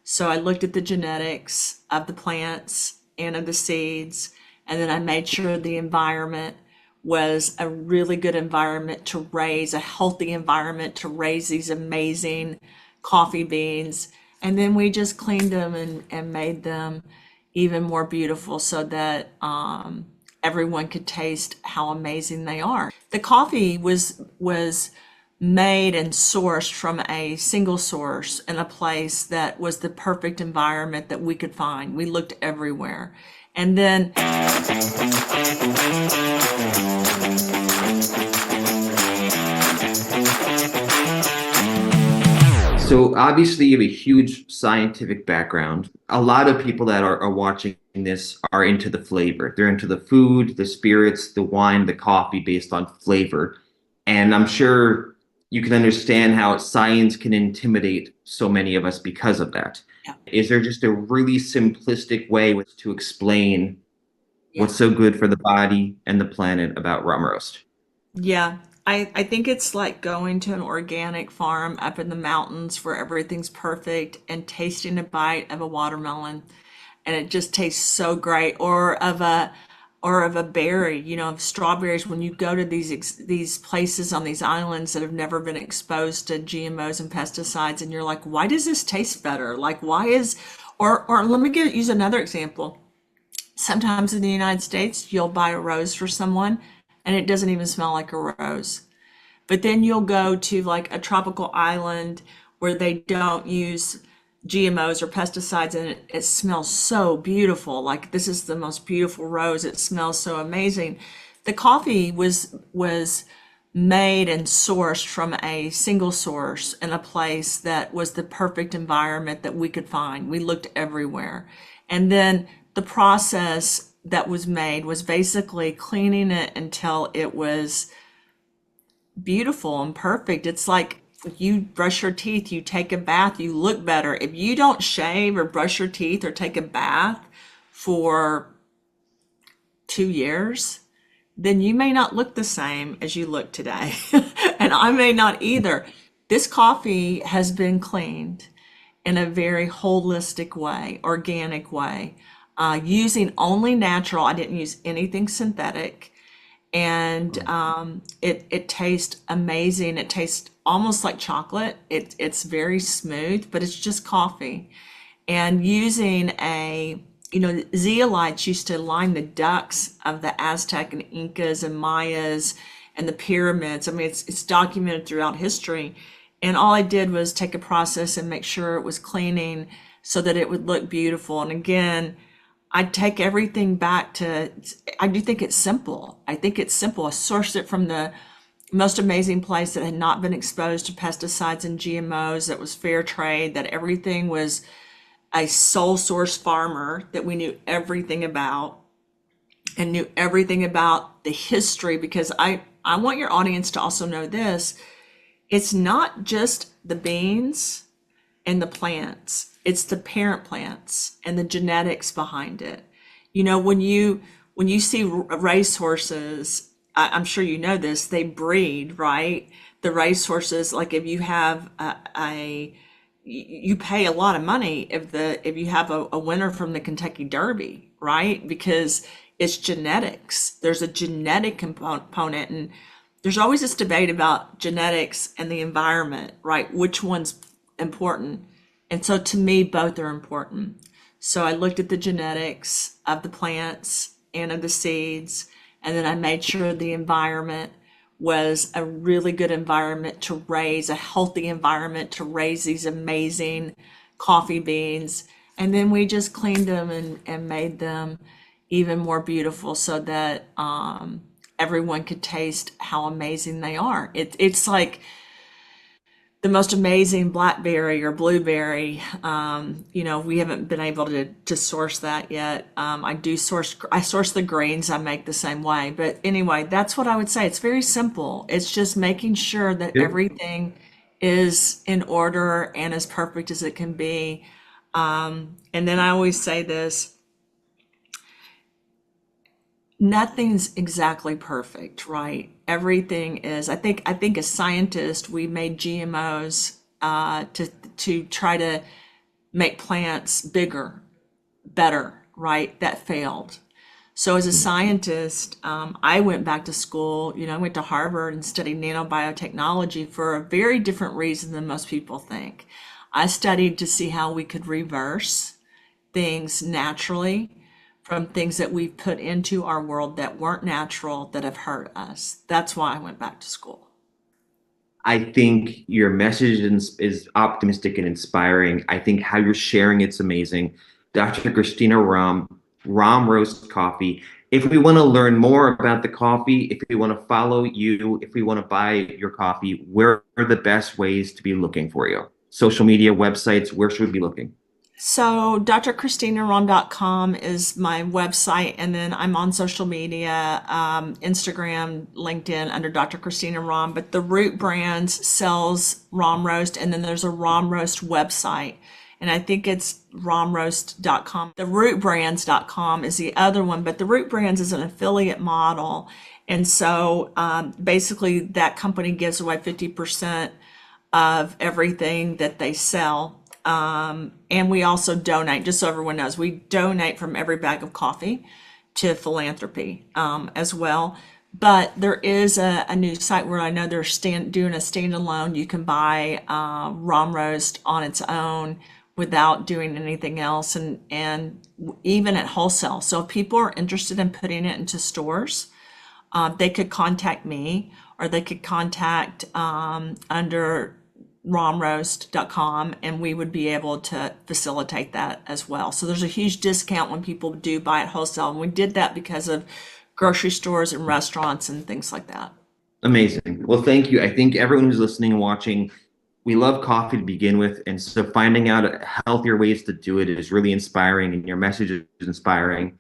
So I looked at the genetics of the plants and of the seeds, and then I made sure the environment was a really good environment to raise, a healthy environment to raise these amazing coffee beans. And then we just cleaned them and made them even more beautiful so that everyone could taste how amazing they are. The coffee was made and sourced from a single source in a place that was the perfect environment that we could find. We looked everywhere. And then So obviously you have a huge scientific background. A lot of people that are watching this are into the flavor. They're into the food, the spirits, the wine, the coffee based on flavor. And I'm sure you can understand how science can intimidate so many of us because of that. yeah, Is there just a really simplistic way to explain yeah. what's so good for the body and the planet about rum roast? Yeah, I think it's like going to an organic farm up in the mountains where everything's perfect and tasting a bite of a watermelon and it just tastes so great or of a berry, of strawberries when you go to these places on these islands that have never been exposed to GMOs and pesticides and you're like, why does this taste better? Like why is or let me use another example. Sometimes in the United States, you'll buy a rose for someone and it doesn't even smell like a rose. But then you'll go to like a tropical island where they don't use GMOs or pesticides and it smells so beautiful. Like this is the most beautiful rose. It smells so amazing. The coffee was made and sourced from a single source in a place that was the perfect environment that we could find. We looked everywhere. And then the process that was made was basically cleaning it until it was beautiful and perfect. It's like you brush your teeth, you take a bath, you look better. If you don't shave or brush your teeth or take a bath for 2 years, then you may not look the same as you look today. And I may not either. This coffee has been cleaned in a very holistic way, organic way, using only natural. I didn't use anything synthetic. And it tastes amazing. It tastes almost like chocolate. It's very smooth, but it's just coffee. And using zeolites used to line the ducts of the Aztec and Incas and Mayas and the pyramids. I mean, it's documented throughout history. And all I did was take a process and make sure it was cleaning so that it would look beautiful. And again, I take everything back to, I do think it's simple. I think it's simple. I sourced it from the most amazing place that had not been exposed to pesticides and GMOs, that was fair trade, that everything was a sole source farmer that we knew everything about and knew everything about the history because I want your audience to also know this. It's not just the beans and the plants. It's the parent plants and the genetics behind it. When you see racehorses, I'm sure you know this, they breed, right? The racehorses, like if you have you pay a lot of money if you have a winner from the Kentucky Derby, right? Because it's genetics. There's a genetic component, and there's always this debate about genetics and the environment, right? Which one's important? And so to me, both are important. So I looked at the genetics of the plants and of the seeds, and then I made sure the environment was a really good environment to raise, a healthy environment to raise these amazing coffee beans. And then we just cleaned them and made them even more beautiful so that everyone could taste how amazing they are. It's like the most amazing blackberry or blueberry. We haven't been able to source that yet. I source the grains I make the same way. But anyway, that's what I would say. It's very simple. It's just making sure that Yeah. everything is in order and as perfect as it can be. And then I always say this, nothing's exactly perfect, right? Everything is. I think as scientists, we made GMOs to try to make plants bigger, better, right? That failed. So as a scientist, I went back to school, I went to Harvard and studied nanobiotechnology for a very different reason than most people think. I studied to see how we could reverse things naturally from things that we've put into our world that weren't natural, that have hurt us. That's why I went back to school. I think your message is optimistic and inspiring. I think how you're sharing it's amazing. Dr. Christina Rahm, Rahm Roast Coffee. If we want to learn more about the coffee, if we want to follow you, if we want to buy your coffee, where are the best ways to be looking for you? Social media, websites, where should we be looking? So drchristinarahm.com is my website, and then I'm on social media, Instagram, LinkedIn under Dr. Christina Rahm. But the Root Brands sells Rahm Roast, and then there's a Rahm Roast website, and I think it's rahmroast.com. The rootbrands.com is the other one, but the Root Brands is an affiliate model, and so basically that company gives away 50% of everything that they sell. And we also donate, just so everyone knows, we donate from every bag of coffee to philanthropy as well. But there is a new site where I know they're doing a standalone. You can buy Rahm Roast on its own without doing anything else, and even at wholesale. So if people are interested in putting it into stores, they could contact me, or they could contact under rahmroast.com, and we would be able to facilitate that as well. So there's a huge discount when people do buy at wholesale. And we did that because of grocery stores and restaurants and things like that. Amazing. Well, thank you. I think everyone who's listening and watching, we love coffee to begin with. And so finding out healthier ways to do it is really inspiring, and your message is inspiring.